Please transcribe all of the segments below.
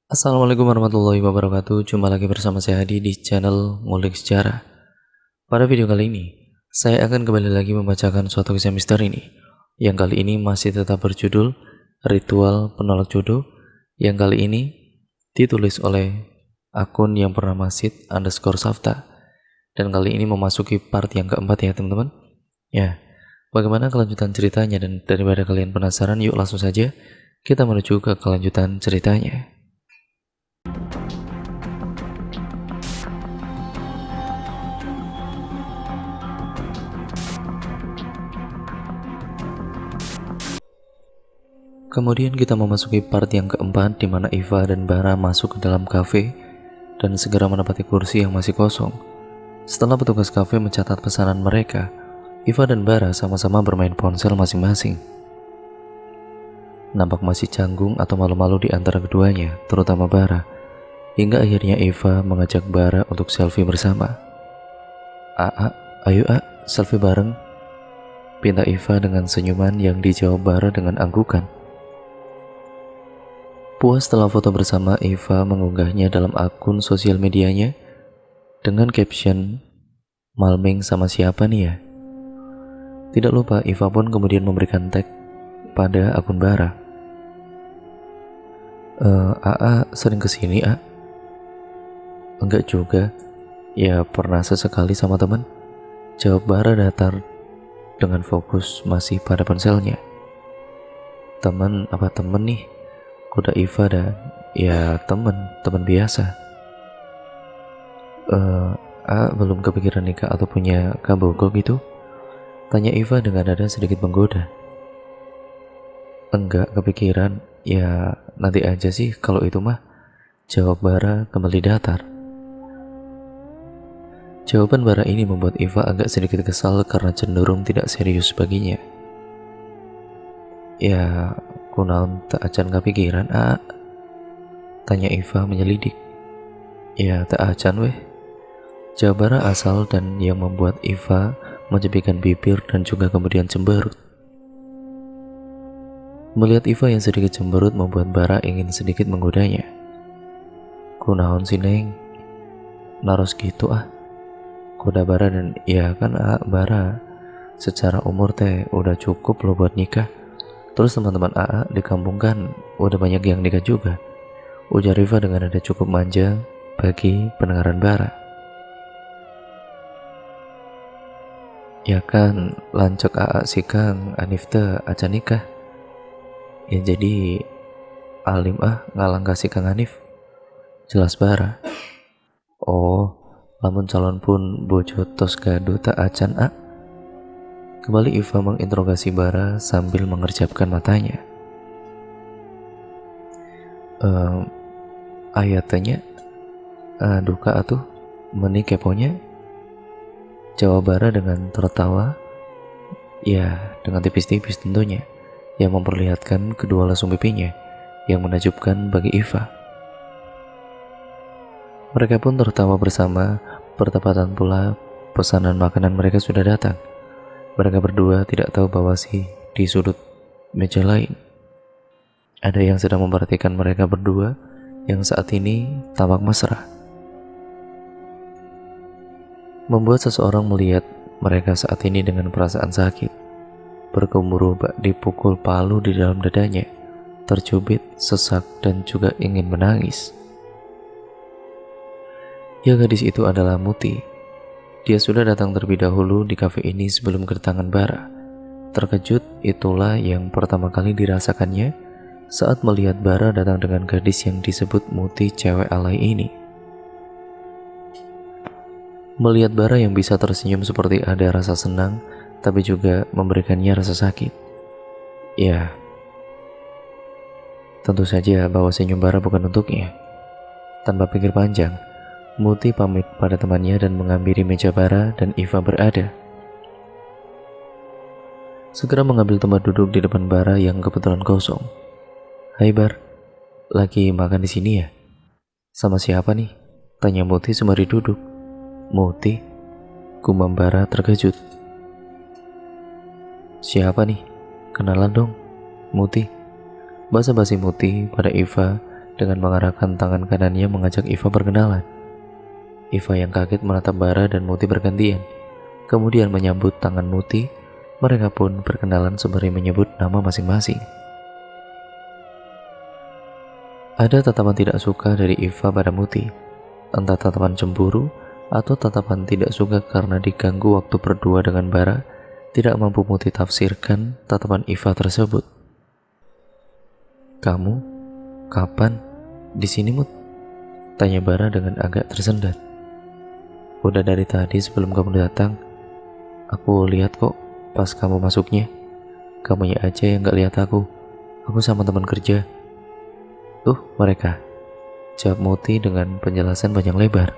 Assalamualaikum warahmatullahi wabarakatuh. Jumpa lagi bersama saya Hadi di channel Ngulik Sejarah. Pada video kali ini, saya akan kembali lagi membacakan suatu kisah misteri ini. Yang kali ini masih tetap berjudul Ritual Penolak Jodoh. Yang kali ini ditulis oleh akun yang pernah masid _safta. Dan kali ini memasuki part yang keempat ya teman-teman. Ya, bagaimana kelanjutan ceritanya, dan daripada kalian penasaran, yuk langsung saja kita menuju ke kelanjutan ceritanya. Kemudian kita memasuki part yang keempat, di mana Iva dan Bara masuk ke dalam kafe dan segera menempati kursi yang masih kosong. Setelah petugas kafe mencatat pesanan mereka, Iva dan Bara sama-sama bermain ponsel masing-masing. Nampak masih canggung atau malu-malu di antara keduanya, terutama Bara, hingga akhirnya Iva mengajak Bara untuk selfie bersama. Ayo selfie bareng," pinta Iva dengan senyuman yang dijawab Bara dengan anggukan. Puas setelah foto bersama, Iva mengunggahnya dalam akun sosial medianya dengan caption, "Malming sama siapa nih ya?" Tidak lupa, Iva pun kemudian memberikan tag pada akun Bara. Sering kesini, A?" "Enggak juga, ya pernah sesekali sama teman," jawab Bara datar dengan fokus masih pada ponselnya. "Temen apa temen nih?" Kuda Iva dan "Ya temen biasa." Belum kepikiran nikah atau punya kabogo gitu?" tanya Iva dengan nada sedikit menggoda. "Enggak kepikiran, ya nanti aja sih kalau itu mah," jawab Bara kembali datar. Jawaban Bara ini membuat Iva agak sedikit kesal karena cenderung tidak serius baginya. "Ya kunaon tak acan kepikiran, A?" tanya Iva menyelidik. "Ya tak acan weh," jawab Bara asal, dan yang membuat Iva menjepitkan bibir dan juga kemudian cemberut. Melihat Iva yang sedikit cemberut membuat Bara ingin sedikit menggodanya. "Kunaon sih Neng, naros gitu ah," koda Bara, dan "Ya kan Bara, secara umur teh udah cukup loh buat nikah. Terus teman-teman AA di kampung kan udah banyak yang nikah juga," ujar Iva dengan nada cukup manja bagi pendengaran Bara. "Ya kan lancok AA si Kang Anif teh acan nikah. Ya jadi alim ngalang kasih Kang Anif," jelas Bara. "Oh, lamun calon pun bojo tos gaduh tak acan A?" Kembali Iva menginterogasi Bara sambil mengerjapkan matanya. Ayatnya duka atuh meni keponya," jawab Bara dengan tertawa, ya dengan tipis-tipis tentunya, yang memperlihatkan kedua lesung pipinya yang menakjubkan bagi Iva. Mereka pun tertawa bersama. Bertepatan pula pesanan makanan mereka sudah datang. Mereka berdua tidak tahu bahwa di sudut meja lain ada yang sedang memperhatikan mereka berdua yang saat ini tampak mesra. Membuat seseorang melihat mereka saat ini dengan perasaan sakit, bergemuruh bak dipukul palu di dalam dadanya, tercubit, sesak, dan juga ingin menangis. Ya, gadis itu adalah Muti. Dia sudah datang terlebih dahulu di kafe ini sebelum kedatangan Bara. Terkejut itulah yang pertama kali dirasakannya saat melihat Bara datang dengan gadis yang disebut Muti cewek alay ini. Melihat Bara yang bisa tersenyum seperti ada rasa senang, tapi juga memberikannya rasa sakit. Ya, tentu saja bahwa senyum Bara bukan untuknya. Tanpa pikir panjang, Muti pamit pada temannya dan menghampiri meja Bara dan Iva berada. Segera mengambil tempat duduk di depan Bara yang kebetulan kosong. "Hai Bar, lagi makan di sini ya? Sama siapa nih?" tanya Muti sembari duduk. "Muti?" gumam Bara terkejut. "Siapa nih? Kenalan dong, Muti," basa-basi Muti pada Iva dengan mengarahkan tangan kanannya mengajak Iva berkenalan. Iva yang kaget menatap Bara dan Muti bergantian, kemudian menyambut tangan Muti. Mereka pun berkenalan sembari menyebut nama masing-masing. Ada tatapan tidak suka dari Iva pada Muti, entah tatapan cemburu atau tatapan tidak suka karena diganggu waktu berdua dengan Bara. Tidak mampu Muti tafsirkan tatapan Iva tersebut. "Kamu kapan di sini, Mut?" tanya Bara dengan agak tersendat. "Udah dari tadi sebelum kamu datang. Aku lihat kok pas kamu masuknya. Kamunya aja yang gak lihat aku. Aku sama teman kerja." Mereka," jawab Muti dengan penjelasan panjang lebar.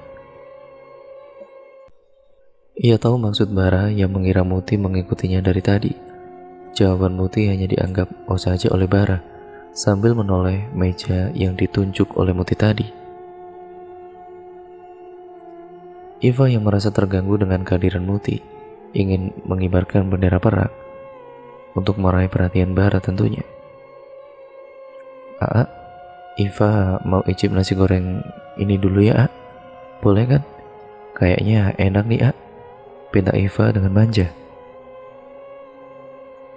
Ia tahu maksud Bara yang mengira Muti mengikutinya dari tadi. Jawaban Muti hanya dianggap oh saja oleh Bara, sambil menoleh meja yang ditunjuk oleh Muti tadi. Iva yang merasa terganggu dengan kehadiran Muti ingin mengibarkan bendera perang untuk meraih perhatian Bara tentunya. "Aa, Iva mau icip nasi goreng ini dulu ya, A? Boleh kan? Kayaknya enak nih, A," pinta Iva dengan manja.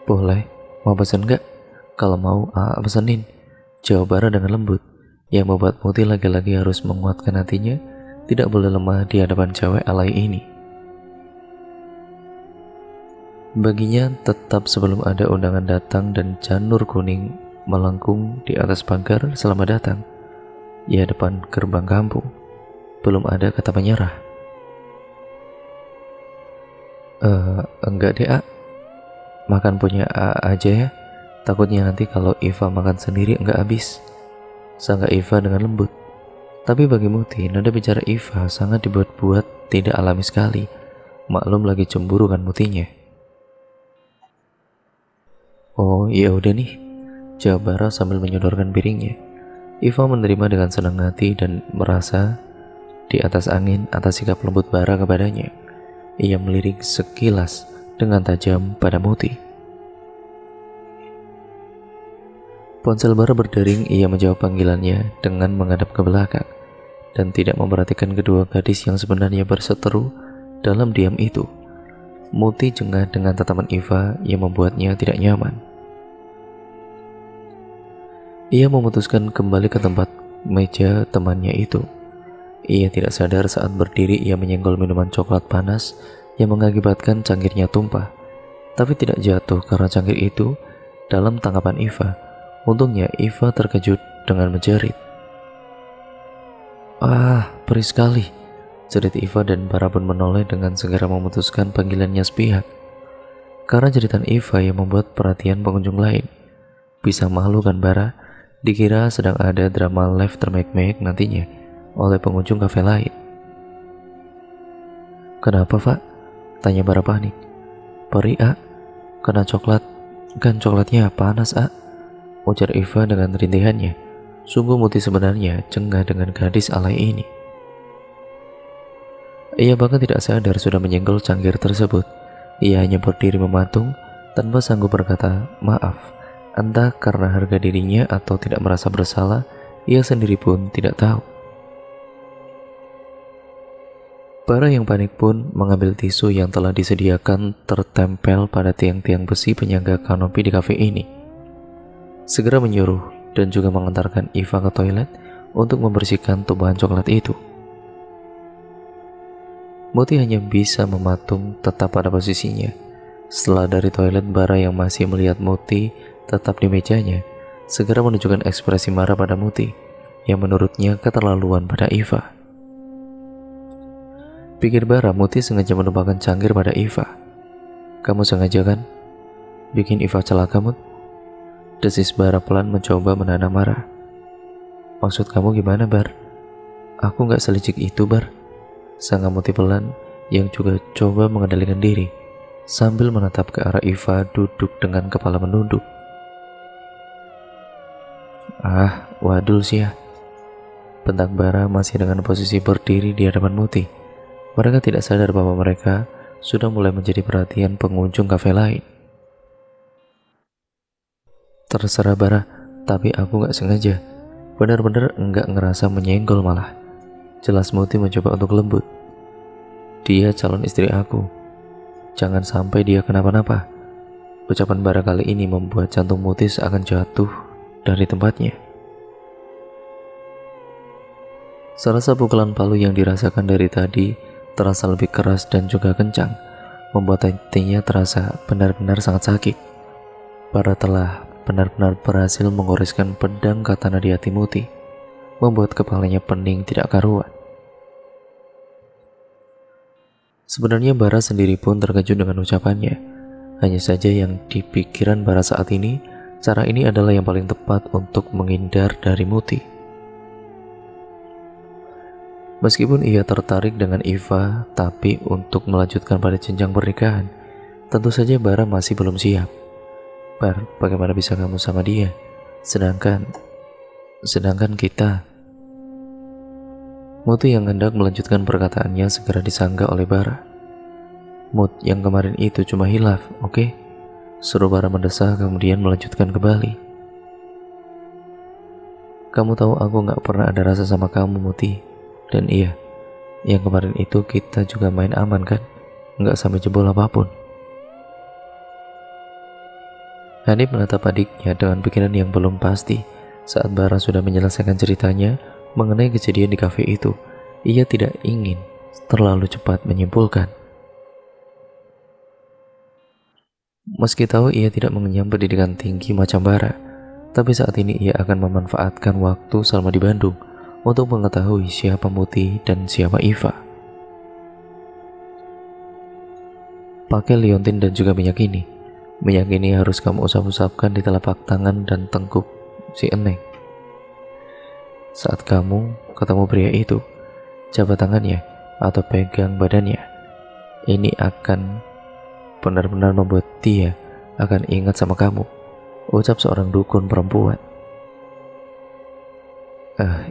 "Boleh, mau pesen gak? Kalau mau, A pesenin," jawab Bara dengan lembut, yang membuat Muti lagi-lagi harus menguatkan hatinya, tidak boleh lemah di hadapan cewek alay ini. Baginya, tetap sebelum ada undangan datang dan janur kuning melengkung di atas pagar "Selamat datang" di depan gerbang kampung, belum ada kata menyerah. Enggak deh, A. Makan punya A aja ya. Takutnya nanti kalau Iva makan sendiri enggak habis," sanggah Iva dengan lembut. Tapi bagi Muti, nada bicara Iva sangat dibuat-buat, tidak alami sekali. Maklum lagi cemburu kan Mutinya. "Oh iya udah nih," jawab Bara sambil menyodorkan piringnya. Iva menerima dengan senang hati dan merasa di atas angin atas sikap lembut Bara kepadanya. Ia melirik sekilas dengan tajam pada Muti. Ponsel Bara berdering, ia menjawab panggilannya dengan menghadap ke belakang dan tidak memperhatikan kedua gadis yang sebenarnya berseteru dalam diam itu. Muti jengah dengan tatapan Iva yang membuatnya tidak nyaman. Ia memutuskan kembali ke tempat meja temannya itu. Ia tidak sadar saat berdiri ia menyenggol minuman coklat panas yang mengakibatkan cangkirnya tumpah, tapi tidak jatuh karena cangkir itu dalam tangkapan Iva. Untungnya Iva terkejut dengan menjerit. "Ah, perih sekali," jerit Iva dan Bara pun menoleh dengan segera memutuskan panggilannya sepihak. Karena jeritan Iva yang membuat perhatian pengunjung lain. Bisa malu kan Bara? Dikira sedang ada drama live termek-mek nantinya oleh pengunjung kafe lain. "Kenapa, Pak?" tanya Bara panik. "Perih, A. Kena coklat. Kan coklatnya panas, A," ujar Iva dengan rintihannya. Sungguh Muti sebenarnya cengah dengan gadis alay ini. Ia bahkan tidak sadar sudah menyenggol cangkir tersebut. Ia hanya berdiri mematung tanpa sanggup berkata maaf. Entah karena harga dirinya atau tidak merasa bersalah, ia sendiri pun tidak tahu. Bara yang panik pun mengambil tisu yang telah disediakan tertempel pada tiang-tiang besi penyangga kanopi di kafe ini. Segera menyuruh dan juga mengantarkan Iva ke toilet untuk membersihkan tumpahan coklat itu. Muti hanya bisa mematung tetap pada posisinya. Setelah dari toilet, Bara yang masih melihat Muti tetap di mejanya, segera menunjukkan ekspresi marah pada Muti yang menurutnya keterlaluan pada Iva. Pikir Bara, Muti sengaja menumpahkan cangkir pada Iva. "Kamu sengaja kan bikin Iva celaka, Mut?" desis Bara pelan mencoba menahan marah. "Maksud kamu gimana, Bar? Aku gak selicik itu, Bar," sanggah Muti pelan yang juga coba mengendalikan diri sambil menatap ke arah Iva duduk dengan kepala menunduk. "Ah, wadul sih ya," bentak Bara masih dengan posisi berdiri di hadapan Muti. Mereka tidak sadar bahwa mereka sudah mulai menjadi perhatian pengunjung kafe lain. "Terserah Bara, tapi aku gak sengaja," Benar-benar enggak ngerasa menyenggol malah. Jelas Muti mencoba untuk lembut. Dia calon istri aku. Jangan sampai dia kenapa-napa. Ucapan Bara kali ini membuat jantung Muti seakan jatuh dari tempatnya. Serasa pukulan palu yang dirasakan dari tadi terasa lebih keras dan juga kencang, membuat hatinya terasa benar-benar sangat sakit. Bara telah benar-benar berhasil mengoreskan pedang katana di hati Muti, membuat kepalanya pening tidak karuan. Sebenarnya Bara sendiri pun terkejut dengan ucapannya. Hanya saja yang di pikiran Bara saat ini, cara ini adalah yang paling tepat untuk menghindar dari Muti. Meskipun ia tertarik dengan Iva, tapi untuk melanjutkan pada jenjang pernikahan, tentu saja Bara masih belum siap. Bar, bagaimana bisa kamu sama dia? Sedangkan kita. Muti yang hendak melanjutkan perkataannya segera disangga oleh Bara. Mut, yang kemarin itu cuma hilaf, oke? Suruh Bara mendesah kemudian melanjutkan kembali. Kamu tahu aku gak pernah ada rasa sama kamu, Muti. Dan iya, yang kemarin itu kita juga main aman kan? Nggak sampai jebol apapun. Hanif menatap adiknya dengan pikiran yang belum pasti. Saat Bara sudah menyelesaikan ceritanya mengenai kejadian di kafe itu, ia tidak ingin terlalu cepat menyimpulkan. Meski tahu ia tidak mengenyam pendidikan tinggi macam Bara, tapi saat ini ia akan memanfaatkan waktu selama di Bandung untuk mengetahui siapa Muti dan siapa Iva. Pakai liontin dan juga minyak ini. Minyak ini harus kamu usap-usapkan di telapak tangan dan tengkuk si Eneng. Saat kamu ketemu pria itu, jabat tangannya atau pegang badannya. Ini akan benar-benar membuat dia akan ingat sama kamu, ucap seorang dukun perempuan.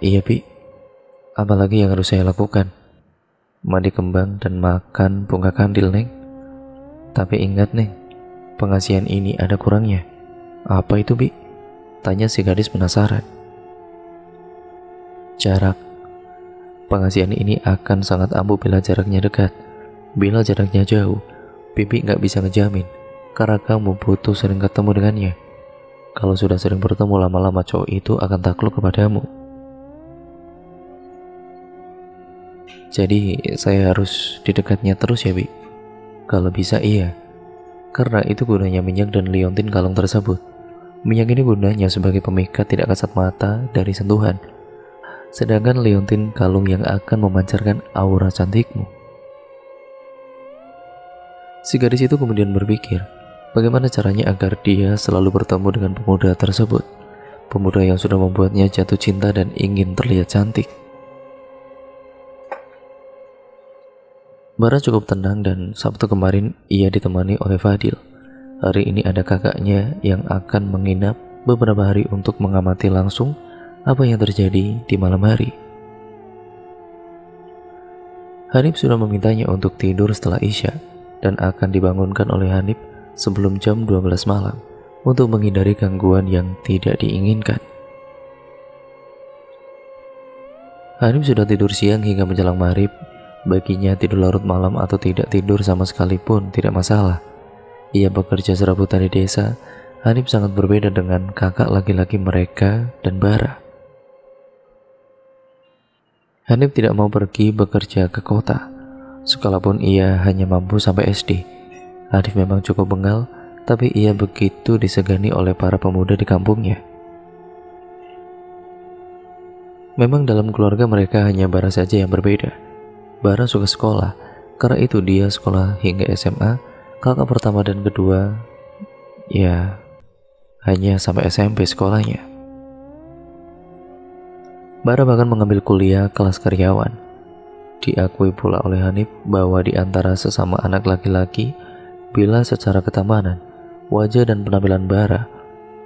Iya Bi, apalagi yang harus saya lakukan? Mandi kembang dan makan bunga kandil, Neng. Tapi ingat, Neng, pengasihan ini ada kurangnya. Apa itu, Bi? Tanya si gadis penasaran. Jarak. Pengasihan ini akan sangat ampuh bila jaraknya dekat. Bila jaraknya jauh, Bibi nggak bisa ngejamin, karena kamu butuh sering ketemu dengannya. Kalau sudah sering bertemu, lama-lama cowok itu akan takluk kepadamu. Jadi saya harus di dekatnya terus ya, Bi? Kalau bisa iya, karena itu gunanya minyak dan liontin kalung tersebut. Minyak ini gunanya sebagai pemikat tidak kasat mata dari sentuhan, sedangkan liontin kalung yang akan memancarkan aura cantikmu. Si gadis itu kemudian berpikir, bagaimana caranya agar dia selalu bertemu dengan pemuda tersebut, pemuda yang sudah membuatnya jatuh cinta dan ingin terlihat cantik. Bara cukup tenang dan Sabtu kemarin ia ditemani oleh Fadil. Hari ini ada kakaknya yang akan menginap beberapa hari untuk mengamati langsung apa yang terjadi di malam hari. Hanif sudah memintanya untuk tidur setelah Isya dan akan dibangunkan oleh Hanif sebelum jam 12 malam untuk menghindari gangguan yang tidak diinginkan. Hanif sudah tidur siang hingga menjelang maghrib. Baginya tidur larut malam atau tidak tidur sama sekalipun tidak masalah. Ia bekerja serabutan di desa. Hanif sangat berbeda dengan kakak laki-laki mereka dan Bara. Hanif tidak mau pergi bekerja ke kota, sekalipun ia hanya mampu sampai SD. Hanif memang cukup bengal, tapi ia begitu disegani oleh para pemuda di kampungnya. Memang dalam keluarga mereka hanya Bara saja yang berbeda. Bara suka sekolah, karena itu dia sekolah hingga SMA. Kakak pertama dan kedua, ya hanya sampai SMP sekolahnya. Bara bahkan mengambil kuliah kelas karyawan. Diakui pula oleh Hanif bahwa di antara sesama anak laki-laki, bila secara ketamanan, wajah dan penampilan Bara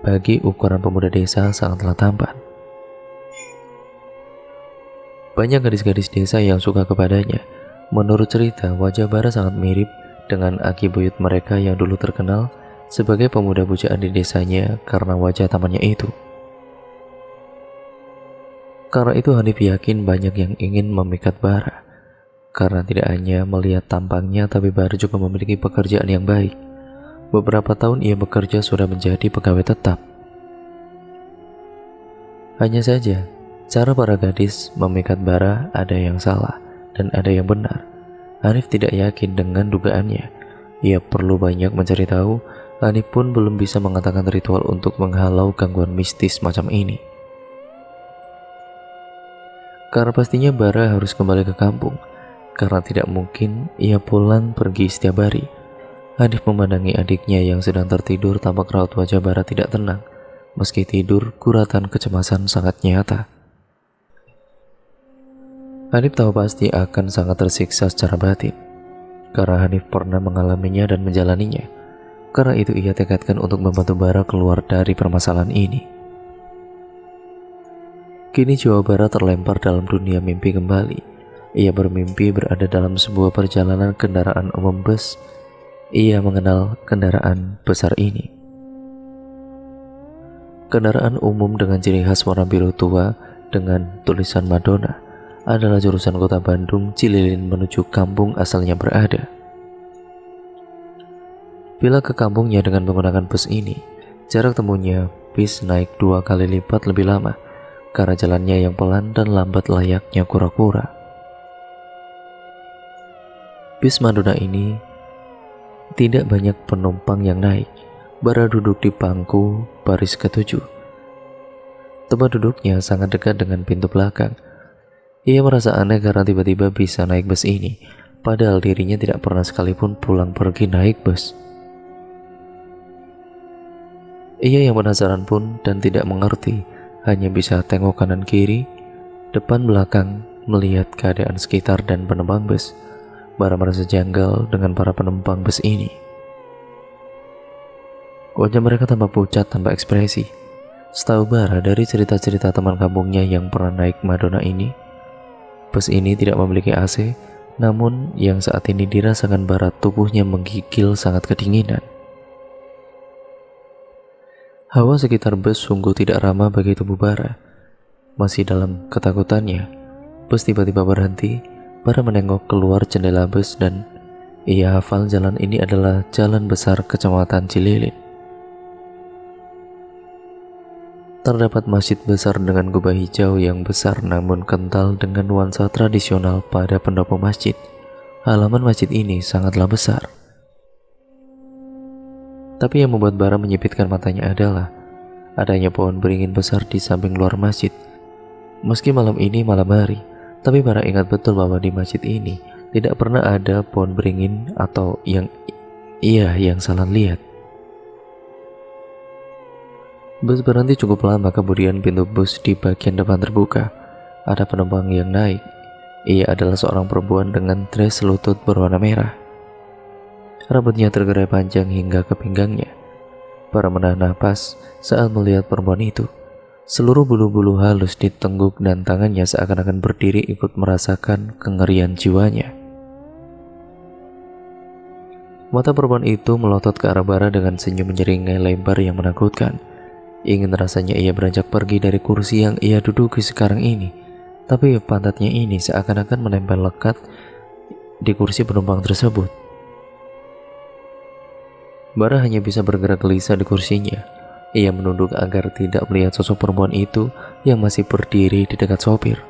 bagi ukuran pemuda desa sangatlah tampan. Banyak gadis-gadis desa yang suka kepadanya. Menurut cerita, wajah Bara sangat mirip dengan aki buyut mereka yang dulu terkenal sebagai pemuda pujaan di desanya karena wajah tampannya itu. Karena itu Hanif yakin banyak yang ingin memikat Bara. Karena tidak hanya melihat tampangnya, tapi Bara juga memiliki pekerjaan yang baik. Beberapa tahun ia bekerja sudah menjadi pegawai tetap. Hanya saja, cara para gadis memikat Bara ada yang salah dan ada yang benar. Hanif tidak yakin dengan dugaannya. Ia perlu banyak mencari tahu. Hanif pun belum bisa mengatakan ritual untuk menghalau gangguan mistis macam ini. Karena pastinya Bara harus kembali ke kampung, karena tidak mungkin ia pulang pergi setiap hari. Hanif memandangi adiknya yang sedang tertidur, tampak raut wajah Bara tidak tenang. Meski tidur, guratan kecemasan sangat nyata. Hanif tahu pasti akan sangat tersiksa secara batin, karena Hanif pernah mengalaminya dan menjalaninya. Karena itu ia tekadkan untuk membantu Bara keluar dari permasalahan ini. Kini jiwa Bara terlempar dalam dunia mimpi kembali. Ia bermimpi berada dalam sebuah perjalanan kendaraan umum bus. Ia mengenal kendaraan besar ini. Kendaraan umum dengan ciri khas warna biru tua dengan tulisan Madonna adalah jurusan kota Bandung Cililin menuju kampung asalnya berada. Bila ke kampungnya dengan menggunakan bus ini, jarak temunya bis naik 2 kali lipat lebih lama. Karena jalannya yang pelan dan lambat layaknya kura-kura. Bis Madonna ini tidak banyak penumpang yang naik. Bara duduk di bangku baris ke-7. Tempat duduknya sangat dekat dengan pintu belakang. Ia merasa aneh karena tiba-tiba bisa naik bus ini, padahal dirinya tidak pernah sekalipun pulang pergi naik bus. Ia yang penasaran pun dan tidak mengerti, hanya bisa tengok kanan kiri, depan belakang, melihat keadaan sekitar dan penumpang bus. Bara merasa janggal dengan para penumpang bus ini. Wajah mereka tampak pucat tanpa ekspresi. Setahu Bara dari cerita-cerita teman kampungnya yang pernah naik Madonna ini, bus ini tidak memiliki AC, namun yang saat ini dirasakan Bara tubuhnya menggigil sangat kedinginan. Hawa sekitar bus sungguh tidak ramah bagi tubuh Bara. Masih dalam ketakutannya, bus tiba-tiba berhenti. Bara menengok keluar jendela bus dan ia hafal jalan ini adalah jalan besar Kecamatan Cililin. Terdapat masjid besar dengan kubah hijau yang besar namun kental dengan nuansa tradisional pada pendopo masjid. Halaman masjid ini sangatlah besar. Tapi yang membuat Bara menyipitkan matanya adalah adanya pohon beringin besar di samping luar masjid. Meski malam ini malam hari, tapi Bara ingat betul bahwa di masjid ini tidak pernah ada pohon beringin atau yang salah lihat. Bus berhenti cukup lama, kemudian pintu bus di bagian depan terbuka. Ada penumpang yang naik. Ia adalah seorang perempuan dengan dress lutut berwarna merah. Rambutnya tergerai panjang hingga ke pinggangnya. Bara menahan napas saat melihat perempuan itu. Seluruh bulu-bulu halus di tengguk dan tangannya seakan-akan berdiri ikut merasakan kengerian jiwanya. Mata perempuan itu melotot ke arah Bara dengan senyum menyeringai lebar yang menakutkan. Ingin rasanya ia beranjak pergi dari kursi yang ia duduki sekarang ini, tapi pantatnya ini seakan-akan menempel lekat di kursi penumpang tersebut. Bara hanya bisa bergerak gelisah di kursinya. Ia menunduk agar tidak melihat sosok perempuan itu yang masih berdiri di dekat sopir.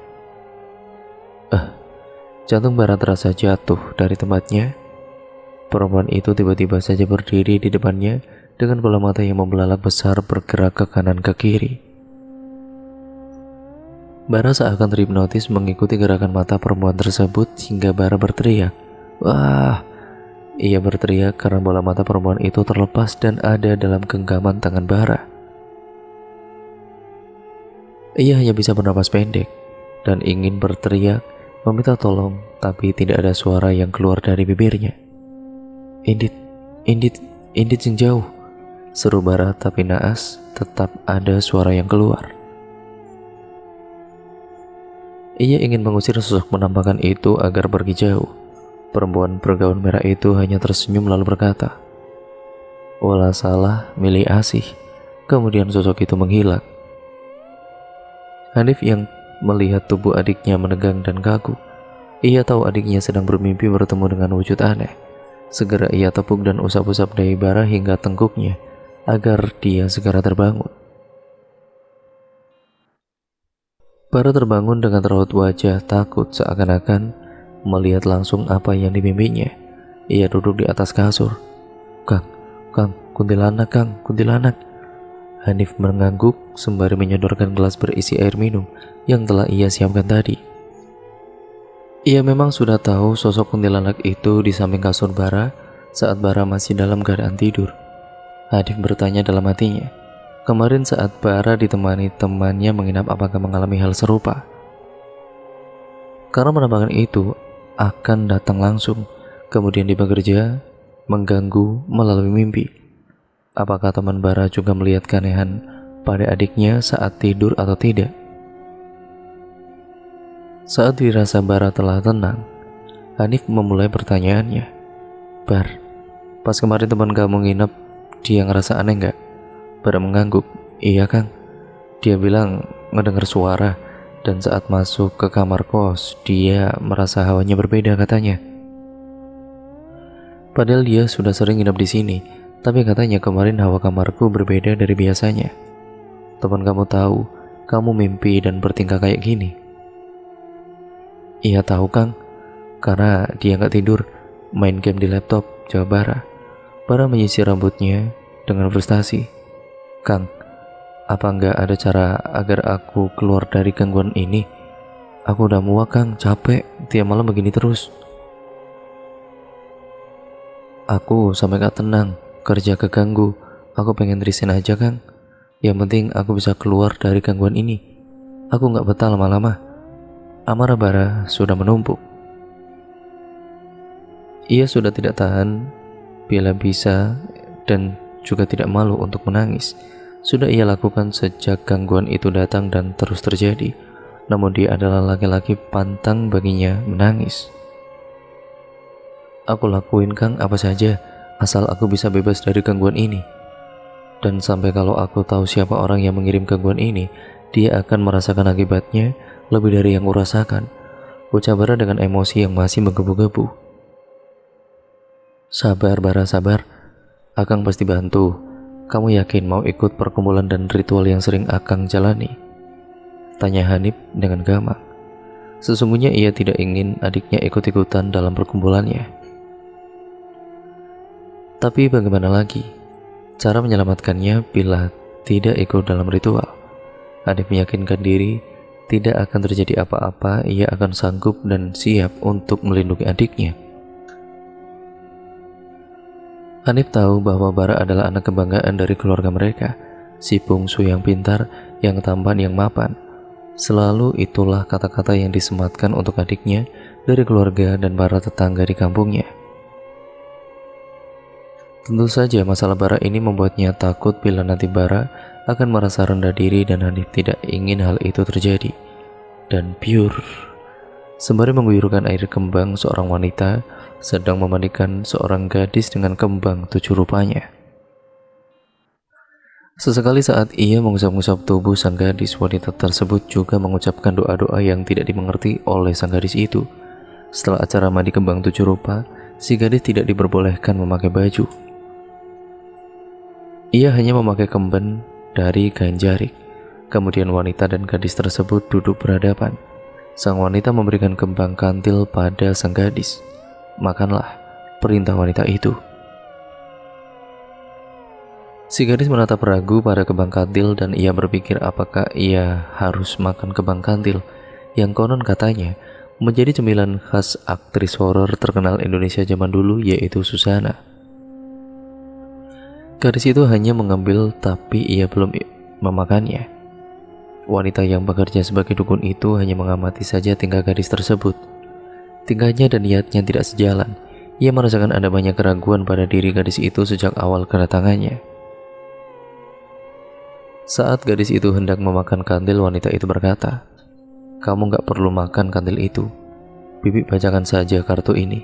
Jantung Bara terasa jatuh dari tempatnya. Perempuan itu tiba-tiba saja berdiri di depannya dengan bola mata yang membelalak besar bergerak ke kanan ke kiri. Bara seakan terhipnotis mengikuti gerakan mata perempuan tersebut hingga Bara berteriak, "Wah!" Ia berteriak karena bola mata perempuan itu terlepas dan ada dalam genggaman tangan Bara. Ia hanya bisa bernapas pendek dan ingin berteriak, meminta tolong, tapi tidak ada suara yang keluar dari bibirnya. Indit yang jauh," seru Bara, tapi naas tetap ada suara yang keluar. Ia ingin mengusir sosok penampakan itu agar pergi jauh. Perempuan bergaun merah itu hanya tersenyum lalu berkata, "Walah salah, milih asih." Kemudian sosok itu menghilang. Hanif yang melihat tubuh adiknya menegang dan kaku. Ia tahu adiknya sedang bermimpi bertemu dengan wujud aneh. Segera ia tepuk dan usap-usap dahi Bara hingga tengkuknya, agar dia segera terbangun. Bara terbangun dengan raut wajah takut, seakan-akan melihat langsung apa yang dimimpinya. Ia duduk di atas kasur. Kang, kuntilanak Kang, kuntilanak." Hanif mengangguk sembari menyodorkan gelas berisi air minum yang telah ia siapkan tadi. Ia memang sudah tahu sosok kuntilanak itu di samping kasur Bara saat Bara masih dalam keadaan tidur. Hanif bertanya dalam hatinya, kemarin saat Bara ditemani temannya menginap apakah mengalami hal serupa? Karena penampakan itu akan datang langsung, kemudian dia bekerja, mengganggu melalui mimpi. Apakah teman Bara juga melihat keanehan pada adiknya saat tidur atau tidak? Saat dirasa Bara telah tenang, Hanif memulai pertanyaannya. "Bar, pas kemarin teman kamu nginep, dia ngerasa aneh nggak?" Bara mengangguk. "Iya Kang, dia bilang ngedengar suara, dan saat masuk ke kamar kos, dia merasa hawanya berbeda katanya. Padahal dia sudah sering nginep di sini, tapi katanya kemarin hawa kamarku berbeda dari biasanya. Teman kamu tahu, kamu mimpi dan bertingkah kayak gini." "Iya tahu Kang, karena dia nggak tidur, main game di laptop," jawab Bara. Bara menyisir rambutnya dengan frustasi. "Kang, apa nggak ada cara agar aku keluar dari gangguan ini? Aku udah muak Kang, capek, tiap malam begini terus." "Aku sampai gak tenang, kerja keganggu, aku pengen resign aja Kang. Yang penting aku bisa keluar dari gangguan ini. Aku gak betah lama-lama." Amarah Bara sudah menumpuk. Ia sudah tidak tahan bila bisa dan juga tidak malu untuk menangis. Sudah ia lakukan sejak gangguan itu datang dan terus terjadi. Namun dia adalah laki-laki pantang baginya menangis. "Aku lakuin Kang apa saja, asal aku bisa bebas dari gangguan ini. Dan sampai kalau aku tahu siapa orang yang mengirim gangguan ini, dia akan merasakan akibatnya lebih dari yang kurasakan," ucap Bara dengan emosi yang masih menggebu-gebu. "Sabar Bara, sabar. Akang pasti bantu. Kamu yakin mau ikut perkumpulan dan ritual yang sering Akang jalani?" tanya Hanif dengan gamang. Sesungguhnya ia tidak ingin adiknya ikut-ikutan dalam perkumpulannya. Tapi bagaimana lagi? Cara menyelamatkannya bila tidak ikut dalam ritual? Hanif meyakinkan diri tidak akan terjadi apa-apa, ia akan sanggup dan siap untuk melindungi adiknya. Hanif tahu bahwa Bara adalah anak kebanggaan dari keluarga mereka, si bungsu yang pintar, yang tampan, yang mapan. Selalu itulah kata-kata yang disematkan untuk adiknya dari keluarga dan para tetangga di kampungnya. Tentu saja masalah Bara ini membuatnya takut bila nanti Bara akan merasa rendah diri, dan Hanif tidak ingin hal itu terjadi. Dan pure, sembari mengguyurkan air kembang, seorang wanita sedang memandikan seorang gadis dengan kembang 7 rupanya. Sesekali saat ia mengusap-ngusap tubuh sang gadis, wanita tersebut juga mengucapkan doa-doa yang tidak dimengerti oleh sang gadis itu. Setelah acara mandi kembang 7 rupa, si gadis tidak diperbolehkan memakai baju. Ia hanya memakai kemben dari kain jarik. Kemudian wanita dan gadis tersebut duduk berhadapan. Sang wanita memberikan kembang kantil pada sang gadis. "Makanlah," perintah wanita itu. Si gadis menatap ragu pada kembang kantil dan ia berpikir apakah ia harus makan kembang kantil yang konon katanya menjadi cemilan khas aktris horor terkenal Indonesia zaman dulu, yaitu Susana. Gadis itu hanya mengambil tapi ia belum memakannya. Wanita yang bekerja sebagai dukun itu hanya mengamati saja tingkah gadis tersebut. Tingkahnya dan niatnya tidak sejalan. Ia merasakan ada banyak keraguan pada diri gadis itu sejak awal kedatangannya. Saat gadis itu hendak memakan kantil, wanita itu berkata, "Kamu gak perlu makan kantil itu. Bibi bacakan saja kartu ini,"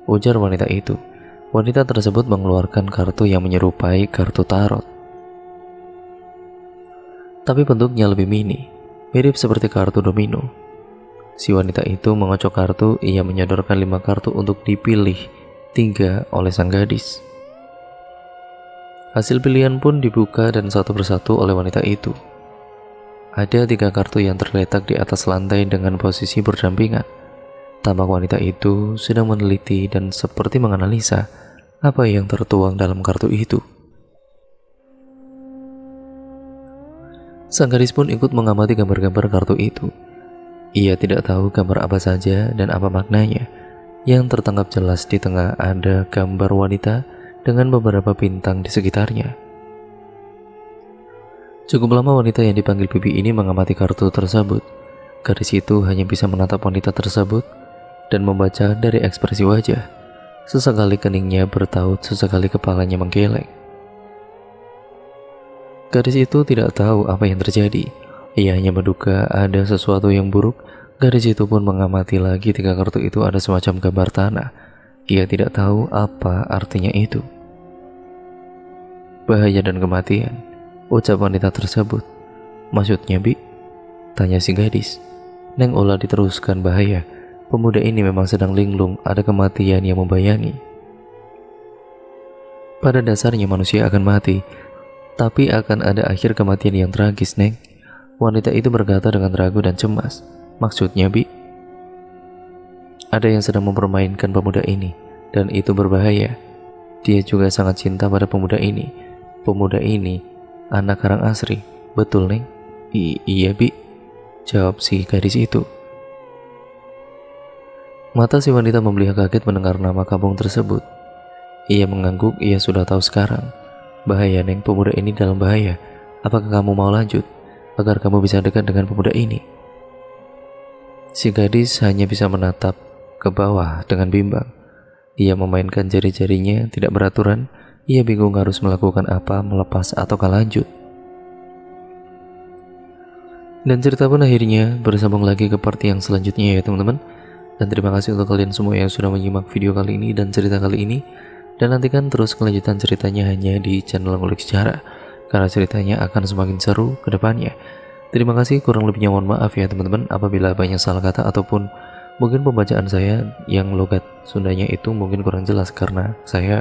ujar wanita itu. Wanita tersebut mengeluarkan kartu yang menyerupai kartu tarot, tapi bentuknya lebih mini, mirip seperti kartu domino. Si wanita itu mengocok kartu, ia menyodorkan 5 kartu untuk dipilih 3 oleh sang gadis. Hasil pilihan pun dibuka dan satu persatu oleh wanita itu. Ada 3 kartu yang terletak di atas lantai dengan posisi berdampingan. Tampak wanita itu sedang meneliti dan seperti menganalisa apa yang tertuang dalam kartu itu. Sang gadis pun ikut mengamati gambar-gambar kartu itu. Ia tidak tahu gambar apa saja dan apa maknanya. Yang tertangkap jelas di tengah ada gambar wanita dengan beberapa bintang di sekitarnya. Cukup lama wanita yang dipanggil Bibi ini mengamati kartu tersebut. Gadis itu hanya bisa menatap wanita tersebut dan membaca dari ekspresi wajah. Sesekali keningnya bertaut, sesekali kepalanya menggeleng. Gadis itu tidak tahu apa yang terjadi. Ia hanya menduga ada sesuatu yang buruk. Gadis itu pun mengamati lagi 3 kartu itu ada semacam gambar tanah. Ia tidak tahu apa artinya itu. Bahaya dan kematian, ucap wanita tersebut. Maksudnya, Bi? Tanya si gadis. Neng Ola diteruskan, bahaya. Pemuda ini memang sedang linglung, ada kematian yang membayangi. Pada dasarnya manusia akan mati, tapi akan ada akhir kematian yang tragis, Neng. Wanita itu berkata dengan ragu dan cemas. Maksudnya, Bi? Ada yang sedang mempermainkan pemuda ini, dan itu berbahaya. Dia juga sangat cinta pada pemuda ini. Pemuda ini anak Karang Asri. Betul, Neng? Iya, Bi, jawab si gadis itu. Mata si wanita membeliak kaget mendengar nama kampung tersebut. Ia mengangguk, ia sudah tahu sekarang. Bahaya, Neng, pemuda ini dalam bahaya. Apakah kamu mau lanjut agar kamu bisa dekat dengan pemuda ini? Si gadis hanya bisa menatap ke bawah dengan bimbang. Ia memainkan jari-jarinya tidak beraturan. Ia bingung harus melakukan apa, melepas ataukah lanjut. Dan cerita pun akhirnya bersambung lagi ke part yang selanjutnya ya teman-teman. Dan terima kasih untuk kalian semua yang sudah menyimak video kali ini dan cerita kali ini. Dan nantikan terus kelanjutan ceritanya hanya di channel Ngulik Sejarah, karena ceritanya akan semakin seru ke depannya. Terima kasih, kurang lebihnya mohon maaf ya teman-teman apabila banyak salah kata ataupun mungkin pembacaan saya yang logat Sundanya itu mungkin kurang jelas karena saya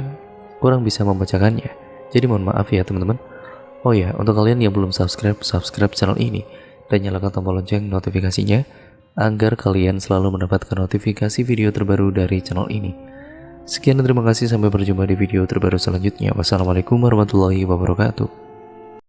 kurang bisa membacakannya. Jadi mohon maaf ya teman-teman. Oh ya, untuk kalian yang belum subscribe channel ini dan nyalakan tombol lonceng notifikasinya agar kalian selalu mendapatkan notifikasi video terbaru dari channel ini. Sekian dan terima kasih, sampai berjumpa di video terbaru selanjutnya. Wassalamualaikum warahmatullahi wabarakatuh.